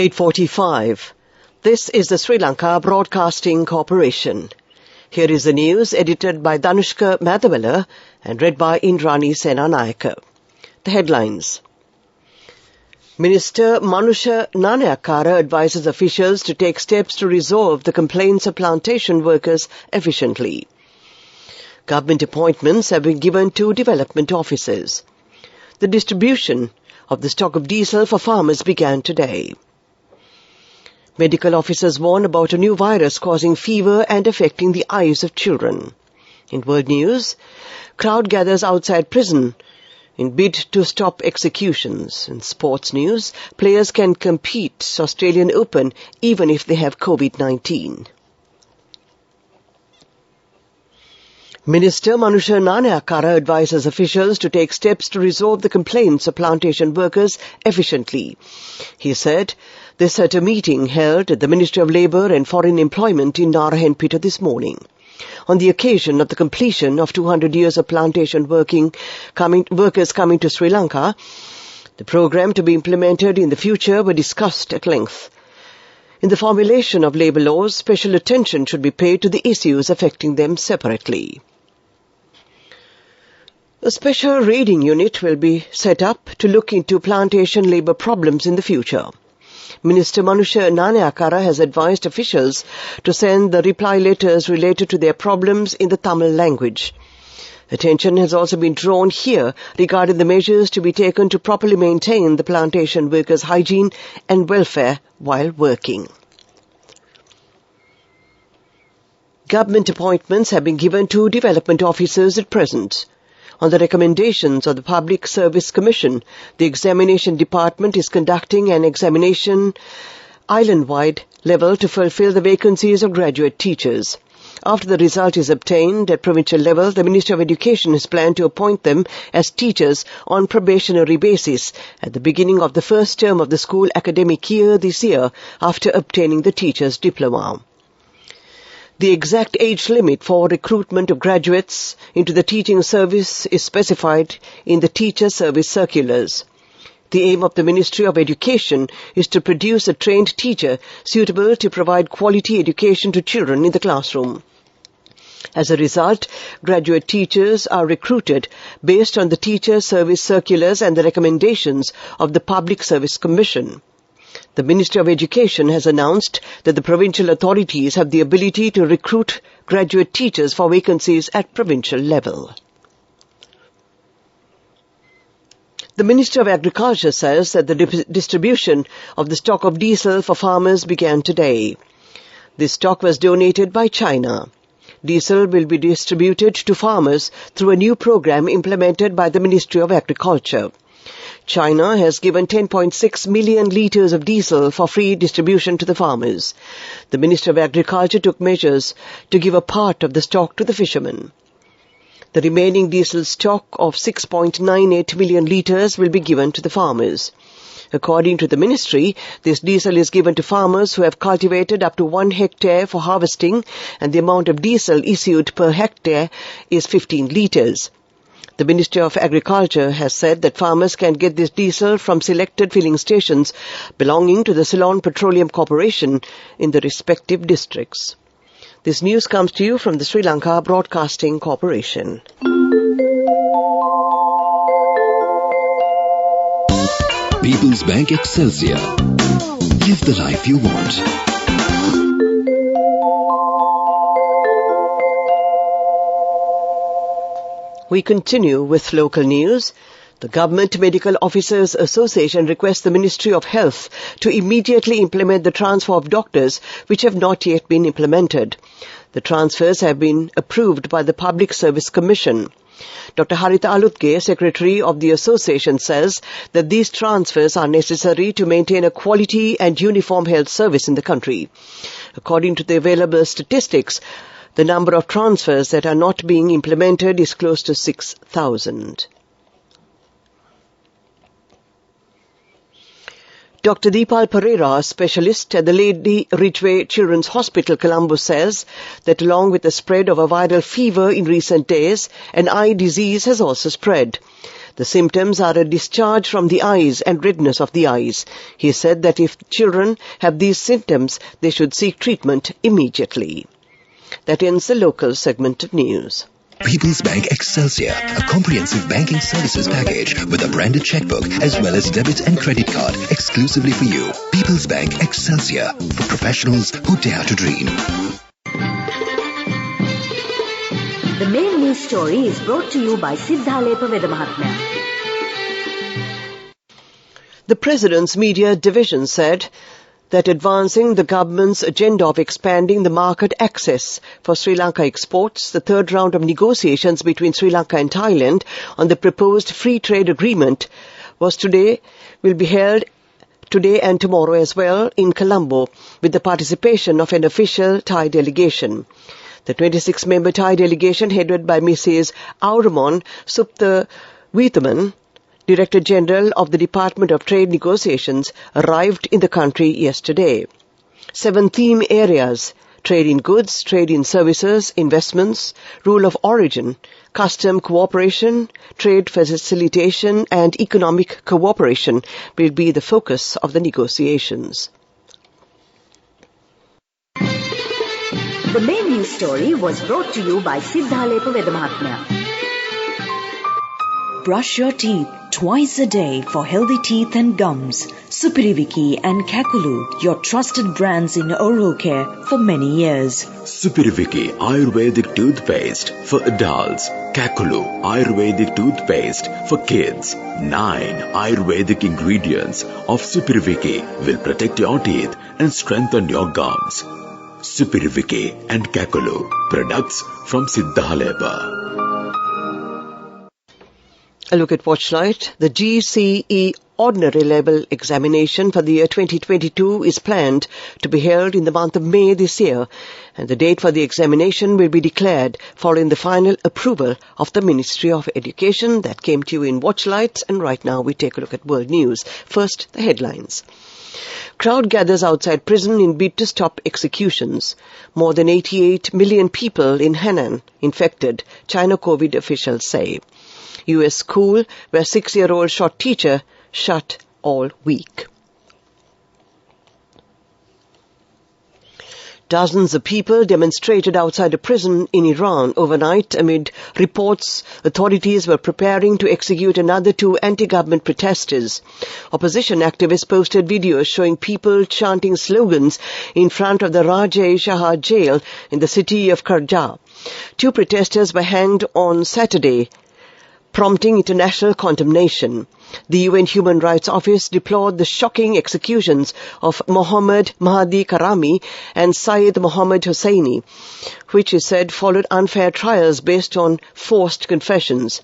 8:45. This is the Sri Lanka Broadcasting Corporation. Here is the news edited by Danushka Mathavela and read by Indrani Senanayaka. The headlines. Minister Manusha Nanayakara advises officials to take steps to resolve the complaints of plantation workers efficiently. Government appointments have been given to development officers. The distribution of the stock of diesel for farmers began today. Medical officers warn about a new virus causing fever and affecting the eyes of children. In world news, crowd gathers outside prison in bid to stop executions. In sports news, players can compete Australian Open even if they have COVID-19. Minister Manusha Nanayakara advises officials to take steps to resolve the complaints of plantation workers efficiently. He said this at a meeting held at the Ministry of Labour and Foreign Employment in Narayanpeta this morning. On the occasion of the completion of 200 years of plantation workers coming to Sri Lanka, the programme to be implemented in the future were discussed at length. In the formulation of labour laws, special attention should be paid to the issues affecting them separately. A special raiding unit will be set up to look into plantation labour problems in the future. Minister Manusha Nanayakara has advised officials to send the reply letters related to their problems in the Tamil language. Attention has also been drawn here regarding the measures to be taken to properly maintain the plantation workers' hygiene and welfare while working. Government appointments have been given to development officers at present. On the recommendations of the Public Service Commission, the Examination Department is conducting an examination island-wide level to fulfill the vacancies of graduate teachers. After the result is obtained at provincial level, the Ministry of Education has planned to appoint them as teachers on probationary basis at the beginning of the first term of the school academic year this year after obtaining the teacher's diploma. The exact age limit for recruitment of graduates into the teaching service is specified in the teacher service circulars. The aim of the Ministry of Education is to produce a trained teacher suitable to provide quality education to children in the classroom. As a result, graduate teachers are recruited based on the teacher service circulars and the recommendations of the Public Service Commission. The Ministry of Education has announced that the provincial authorities have the ability to recruit graduate teachers for vacancies at provincial level. The Ministry of Agriculture says that the distribution of the stock of diesel for farmers began today. This stock was donated by China. Diesel will be distributed to farmers through a new program implemented by the Ministry of Agriculture. China has given 10.6 million litres of diesel for free distribution to the farmers. The Ministry of Agriculture took measures to give a part of the stock to the fishermen. The remaining diesel stock of 6.98 million litres will be given to the farmers. According to the ministry, this diesel is given to farmers who have cultivated up to 1 hectare for harvesting, and the amount of diesel issued per hectare is 15 litres. The Ministry of Agriculture has said that farmers can get this diesel from selected filling stations belonging to the Ceylon Petroleum Corporation in the respective districts. This news comes to you from the Sri Lanka Broadcasting Corporation. People's Bank Excelsior. Live the life you want. We continue with local news. The Government Medical Officers Association requests the Ministry of Health to immediately implement the transfer of doctors which have not yet been implemented. The transfers have been approved by the Public Service Commission. Dr. Haritha Alutge, Secretary of the Association, says that these transfers are necessary to maintain a quality and uniform health service in the country. According to the available statistics, the number of transfers that are not being implemented is close to 6,000. Dr. Deepal Pereira, specialist at the Lady Ridgeway Children's Hospital, Colombo, says that along with the spread of a viral fever in recent days, an eye disease has also spread. The symptoms are a discharge from the eyes and redness of the eyes. He said that if children have these symptoms, they should seek treatment immediately. That ends the local segment of news. People's Bank Excelsior, a comprehensive banking services package with a branded checkbook as well as debit and credit card exclusively for you. People's Bank Excelsior, for professionals who dare to dream. The main news story is brought to you by Siddhalepa Vedamahatmya. The President's Media Division said that advancing the government's agenda of expanding the market access for Sri Lanka exports, the third round of negotiations between Sri Lanka and Thailand on the proposed free trade agreement will be held today and tomorrow as well in Colombo with the participation of an official Thai delegation. The 26-member Thai delegation headed by Mrs. Auramon Supthavithaman, Director General of the Department of Trade Negotiations, arrived in the country yesterday. 7 theme areas: trade in goods, trade in services, investments, rule of origin, custom cooperation, trade facilitation and economic cooperation will be the focus of the negotiations. The main news story was brought to you by Siddhalepa Vedamahatmya. Brush your teeth twice a day for healthy teeth and gums. Supiriviki and Kakulu, your trusted brands in oral care for many years. Supiriviki Ayurvedic toothpaste for adults. Kakulu Ayurvedic toothpaste for kids. 9 Ayurvedic ingredients of Supiriviki will protect your teeth and strengthen your gums. Supiriviki and Kakulu, products from Siddhalepa. A look at Watchlight. The GCE Ordinary Level Examination for the year 2022 is planned to be held in the month of May this year, and the date for the examination will be declared following the final approval of the Ministry of Education. That came to you in Watchlight, and right now we take a look at world news. First, the headlines. Crowd gathers outside prison in bid to stop executions. More than 88 million people in Henan infected, China COVID officials say. U.S. school where 6-year-old shot teacher shut all week. Dozens of people demonstrated outside a prison in Iran overnight amid reports authorities were preparing to execute another 2 anti-government protesters. Opposition activists posted videos showing people chanting slogans in front of the Rajai-Shah jail in the city of Karja. 2 protesters were hanged on Saturday, prompting international condemnation. The UN Human Rights Office deplored the shocking executions of Mohammad Mahdi Karami and Syed Mohammad Hosseini, which is said followed unfair trials based on forced confessions.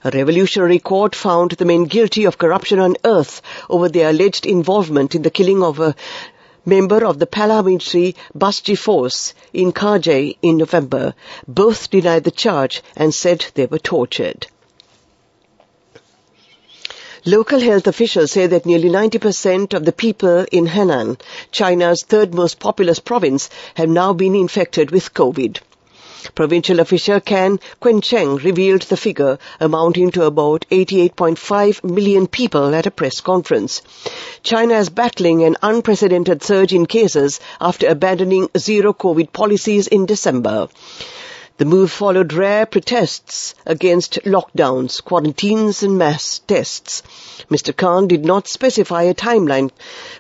A revolutionary court found the men guilty of corruption on earth over their alleged involvement in the killing of a member of the paramilitary Basji force in Karjai in November. Both denied the charge and said they were tortured. Local health officials say that nearly 90% of the people in Henan, China's 3rd most populous province, have now been infected with COVID. Provincial official Can Quencheng revealed the figure, amounting to about 88.5 million people at a press conference. China is battling an unprecedented surge in cases after abandoning zero COVID policies in December. The move followed rare protests against lockdowns, quarantines and mass tests. Mr. Khan did not specify a timeline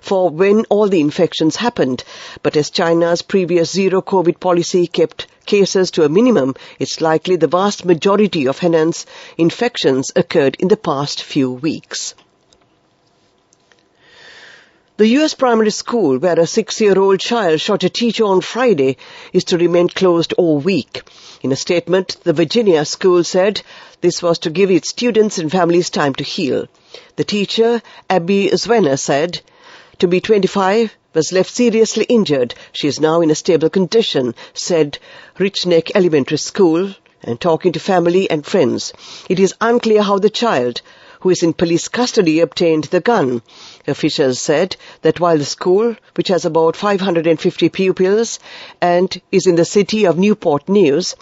for when all the infections happened, but as China's previous zero COVID policy kept cases to a minimum, it's likely the vast majority of Henan's infections occurred in the past few weeks. The U.S. primary school where a 6-year-old child shot a teacher on Friday is to remain closed all week. In a statement, the Virginia school said this was to give its students and families time to heal. The teacher, Abby Zwenner, said, to be 25, was left seriously injured. She is now in a stable condition, said Rich Neck Elementary School, and talking to family and friends. It is unclear how the child, who is in police custody, obtained the gun. Officials said that while the school, which has about 550 pupils and is in the city of Newport News,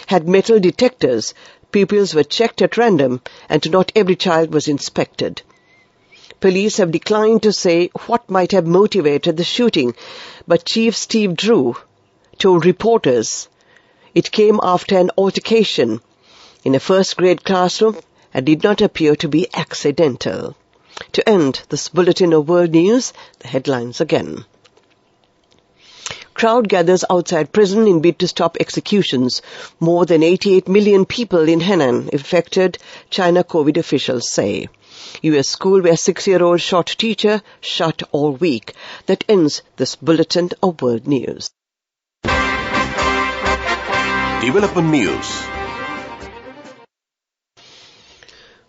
had metal detectors, Pupils were checked at random and not every child was inspected. Police have declined to say what might have motivated the shooting, but Chief Steve Drew told reporters it came after an altercation in a first-grade classroom and did not appear to be accidental. To end this bulletin of world news, the headlines again. Crowd gathers outside prison in bid to stop executions. More than 88 million people in Henan infected, China COVID officials say. U.S. school where 6-year-old shot teacher shut all week. That ends this bulletin of world news. Development news.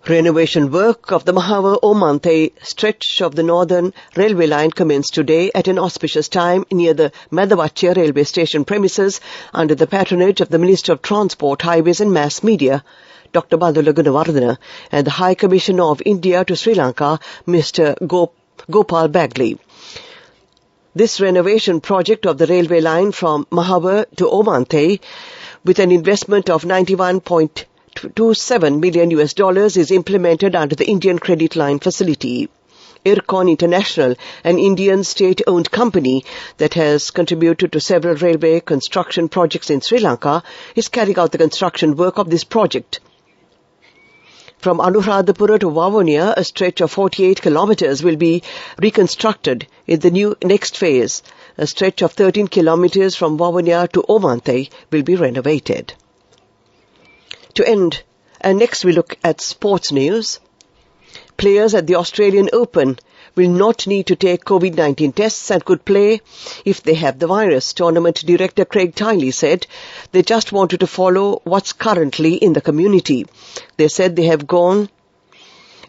Renovation work of the Mahawar-Omanthe stretch of the Northern Railway line commenced today at an auspicious time near the Madawachya railway station premises under the patronage of the Minister of Transport, Highways and Mass Media, Dr. Bandula Gunawardena, and the High Commissioner of India to Sri Lanka, Mr. Gopal Bagley. This renovation project of the railway line from Mahawar to Omanthe, with an investment of $91.27 million is implemented under the Indian Credit Line Facility. IRCON International, an Indian state-owned company that has contributed to several railway construction projects in Sri Lanka, is carrying out the construction work of this project. From Anuradhapura to Vavuniya, a stretch of 48 kilometers will be reconstructed in the next phase. A stretch of 13 kilometers from Vavuniya to Omanthe will be renovated. To end, and next we look at sports news. Players at the Australian Open will not need to take COVID-19 tests and could play if they have the virus. Tournament director Craig Tiley said they just wanted to follow what's currently in the community. They said they have gone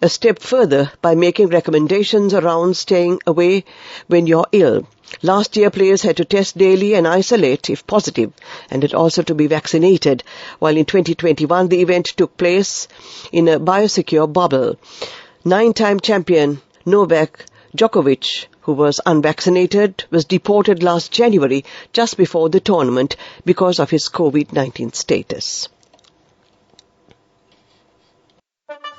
a step further by making recommendations around staying away when you're ill. Last year, players had to test daily and isolate if positive, and had also to be vaccinated, while in 2021 the event took place in a biosecure bubble. 9-time champion Novak Djokovic, who was unvaccinated, was deported last January just before the tournament because of his COVID-19 status.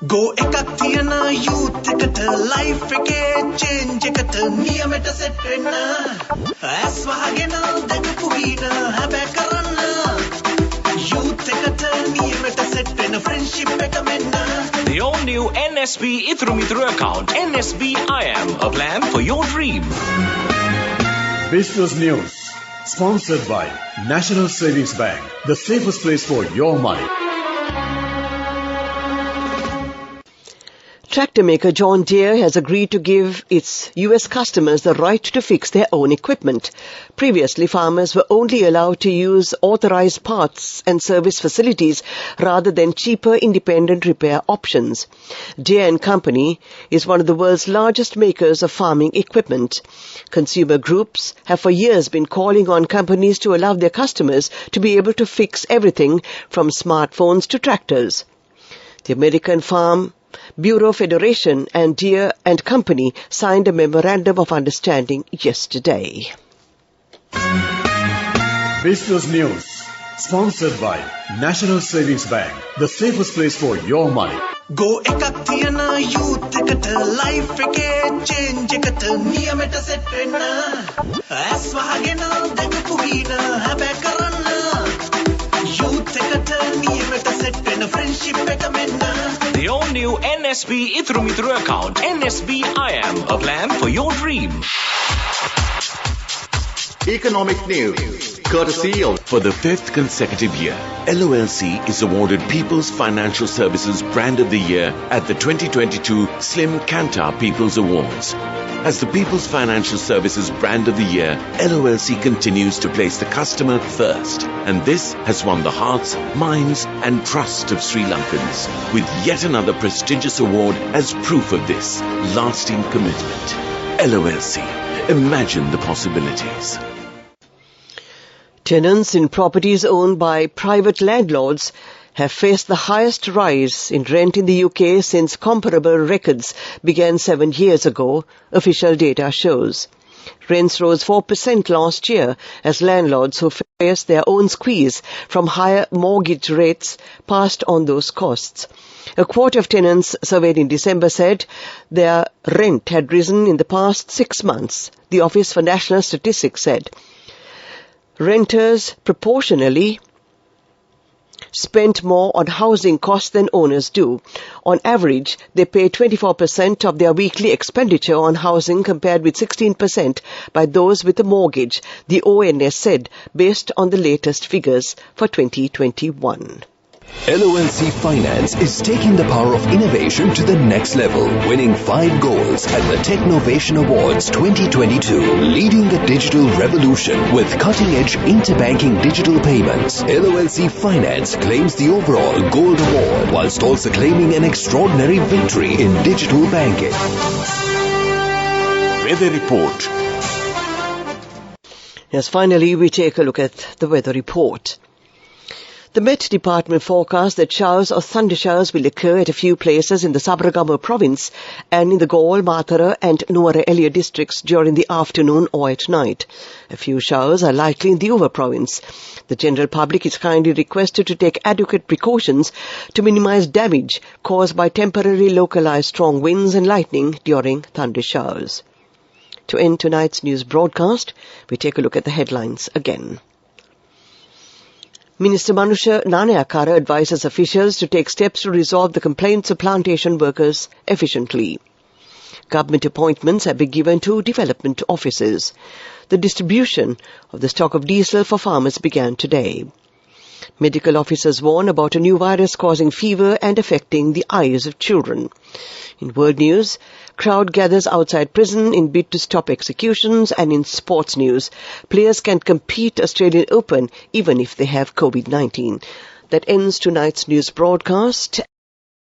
Go ekathiyana youth ekata life eke change ekata niyameta set wenna as wahagena dagapu hina habe karanna youth ekata niyameta set wenna friendship ekata menna. The all new NSB Ithru account, NSB IAM, a plan for your dream. Business News, sponsored by National Savings Bank, the safest place for your money. Tractor maker John Deere has agreed to give its U.S. customers the right to fix their own equipment. Previously, farmers were only allowed to use authorized parts and service facilities rather than cheaper independent repair options. Deere & Company is one of the world's largest makers of farming equipment. Consumer groups have for years been calling on companies to allow their customers to be able to fix everything from smartphones to tractors. The American Farm Bureau Federation and Deere & Company signed a memorandum of understanding yesterday. Business News, sponsored by National Savings Bank, the safest place for your money. Go ekathiyana youth ekata life eke change ekata niyameta set wenna as wahagena dagapu hina habe karanna youth ekata niyameta set wenna friendship ekata menna. The all new NSB Ithru account, NSB IAM, a plan for your dream. Economic news, courtesy of... For the 5th consecutive year, LOLC is awarded People's Financial Services Brand of the Year at the 2022 Slim Kantar People's Awards. As the People's Financial Services Brand of the Year, LOLC continues to place the customer first, and this has won the hearts, minds and trust of Sri Lankans, with yet another prestigious award as proof of this lasting commitment. LOLC, imagine the possibilities. Tenants in properties owned by private landlords have faced the highest rise in rent in the UK since comparable records began 7 years ago, official data shows. Rents rose 4% last year as landlords who faced their own squeeze from higher mortgage rates passed on those costs. A quarter of tenants surveyed in December said their rent had risen in the past 6 months. The Office for National Statistics said renters proportionally spent more on housing costs than owners do. On average, they pay 24% of their weekly expenditure on housing compared with 16% by those with a mortgage, the ONS said, based on the latest figures for 2021. LOLC Finance is taking the power of innovation to the next level, winning 5 golds at the Technovation Awards 2022, leading the digital revolution with cutting-edge interbanking digital payments. LOLC Finance claims the overall gold award, whilst also claiming an extraordinary victory in digital banking. Weather report. Yes, finally we take a look at the weather report. The Met Department forecasts that showers or thundershowers will occur at a few places in the Sabaragamu province and in the Gaul, Matara and Nuwara Eliya districts during the afternoon or at night. A few showers are likely in the Uva province. The general public is kindly requested to take adequate precautions to minimize damage caused by temporary localized strong winds and lightning during thundershowers. To end tonight's news broadcast, we take a look at the headlines again. Minister Manusha Nanayakara advises officials to take steps to resolve the complaints of plantation workers efficiently. Government appointments have been given to development officers. The distribution of the stock of diesel for farmers began today. Medical officers warn about a new virus causing fever and affecting the eyes of children. In world news, crowd gathers outside prison in bid to stop executions, and in sports news, players can compete Australian Open even if they have COVID-19. That ends tonight's news broadcast.